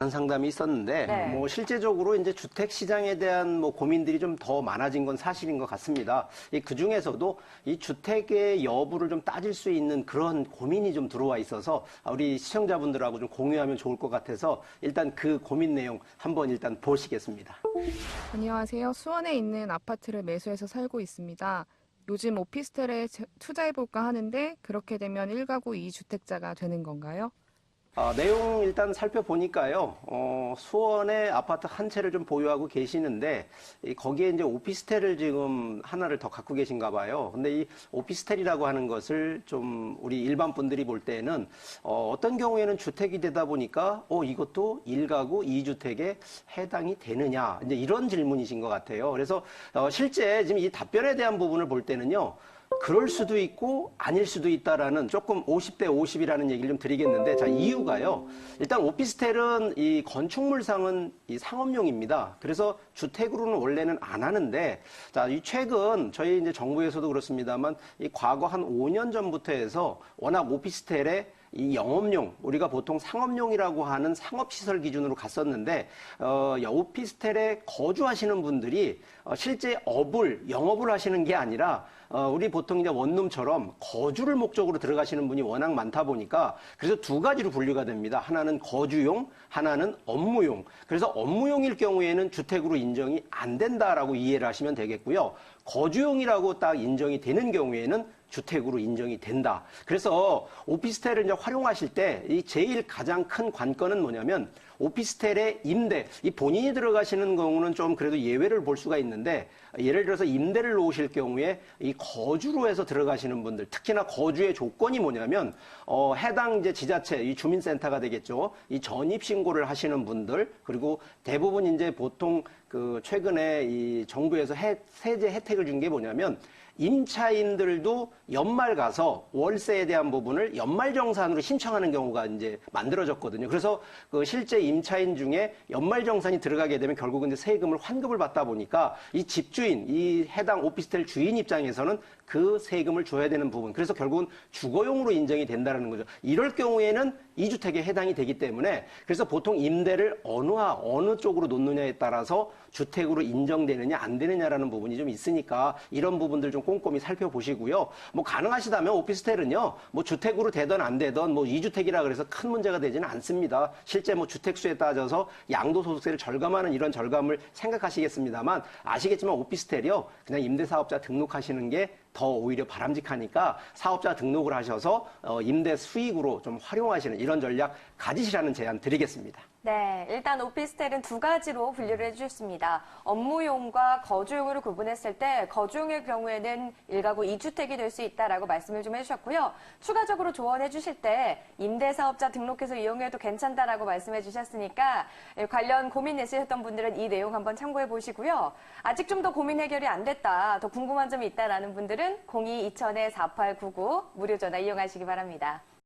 상담이 있었는데 네. 뭐 실제적으로 이제 주택 시장에 대한 뭐 고민들이 좀 더 많아진 건 사실인 것 같습니다. 그 중에서도 이 주택의 여부를 좀 따질 수 있는 그런 고민이 좀 들어와 있어서 우리 시청자분들하고 좀 공유하면 좋을 것 같아서 일단 그 고민 내용 한번 일단 보시겠습니다. 안녕하세요. 수원에 있는 아파트를 매수해서 살고 있습니다. 요즘 오피스텔에 투자해볼까 하는데 그렇게 되면 1가구 2주택자가 되는 건가요? 내용 일단 살펴보니까요, 수원에 아파트 한 채를 좀 보유하고 계시는데, 거기에 이제 오피스텔을 지금 하나를 더 갖고 계신가 봐요. 근데 이 오피스텔이라고 하는 것을 좀 우리 일반 분들이 볼 때는, 어떤 경우에는 주택이 되다 보니까, 이것도 1가구 2주택에 해당이 되느냐, 이제 이런 질문이신 것 같아요. 그래서, 실제 지금 이 답변에 대한 부분을 볼 때는요, 그럴 수도 있고 아닐 수도 있다라는 조금 50대 50이라는 얘기를 좀 드리겠는데, 자, 이유가요. 일단 오피스텔은 이 건축물상은 이 상업용입니다. 그래서 주택으로는 원래는 안 하는데, 자, 이 최근 저희 이제 정부에서도 그렇습니다만 이 과거 한 5년 전부터 해서 워낙 오피스텔에 이 영업용, 우리가 보통 상업용이라고 하는 상업시설 기준으로 갔었는데, 오피스텔에 거주하시는 분들이 실제 영업을 하시는 게 아니라, 우리 보통 이제 원룸처럼 거주를 목적으로 들어가시는 분이 워낙 많다 보니까, 그래서 두 가지로 분류가 됩니다. 하나는 거주용, 하나는 업무용. 그래서 업무용일 경우에는 주택으로 인정이 안 된다라고 이해를 하시면 되겠고요. 거주용이라고 딱 인정이 되는 경우에는 주택으로 인정이 된다. 그래서 오피스텔을 이제 활용하실 때 이 제일 가장 큰 관건은 뭐냐면 오피스텔의 임대, 이 본인이 들어가시는 경우는 좀 그래도 예외를 볼 수가 있는데, 예를 들어서 임대를 놓으실 경우에 이 거주로 해서 들어가시는 분들, 특히나 거주의 조건이 뭐냐면 해당 이제 지자체, 이 주민센터가 되겠죠. 이 전입 신고를 하시는 분들, 그리고 대부분 이제 보통 그 최근에 이 정부에서 세제 혜택을 준 게 뭐냐면 임차인들도 연말 가서 월세에 대한 부분을 연말정산으로 신청하는 경우가 이제 만들어졌거든요. 그래서 그 실제 임차인 중에 연말정산이 들어가게 되면 결국은 이제 세금을 환급을 받다 보니까 이 집주인, 이 해당 오피스텔 주인 입장에서는 그 세금을 줘야 되는 부분. 그래서 결국은 주거용으로 인정이 된다는 거죠. 이럴 경우에는 2주택에 해당이 되기 때문에 그래서 보통 임대를 어느 쪽으로 놓느냐에 따라서 주택으로 인정되느냐 안 되느냐라는 부분이 좀 있으니까 이런 부분들 좀 꼼꼼히 살펴보시고요. 뭐 가능하시다면 오피스텔은요, 뭐 주택으로 되든 안 되든 뭐 2주택이라 그래서 큰 문제가 되지는 않습니다. 실제 뭐 주택수에 따져서 양도소득세를 절감하는 이런 절감을 생각하시겠습니다만 아시겠지만 오피스텔이요, 그냥 임대사업자 등록하시는 게 더 오히려 바람직하니까 사업자 등록을 하셔서 임대 수익으로 좀 활용하시는 이런 전략 가지시라는 제안 드리겠습니다. 네, 일단 오피스텔은 두 가지로 분류를 해주셨습니다. 업무용과 거주용으로 구분했을 때 거주용의 경우에는 1가구 2주택이 될 수 있다라고 말씀을 좀 해주셨고요. 추가적으로 조언해 주실 때 임대사업자 등록해서 이용해도 괜찮다라고 말씀해 주셨으니까 관련 고민 있으셨던 분들은 이 내용 한번 참고해 보시고요. 아직 좀 더 고민 해결이 안 됐다, 더 궁금한 점이 있다라는 분들은 02-2000-4899 무료 전화 이용하시기 바랍니다.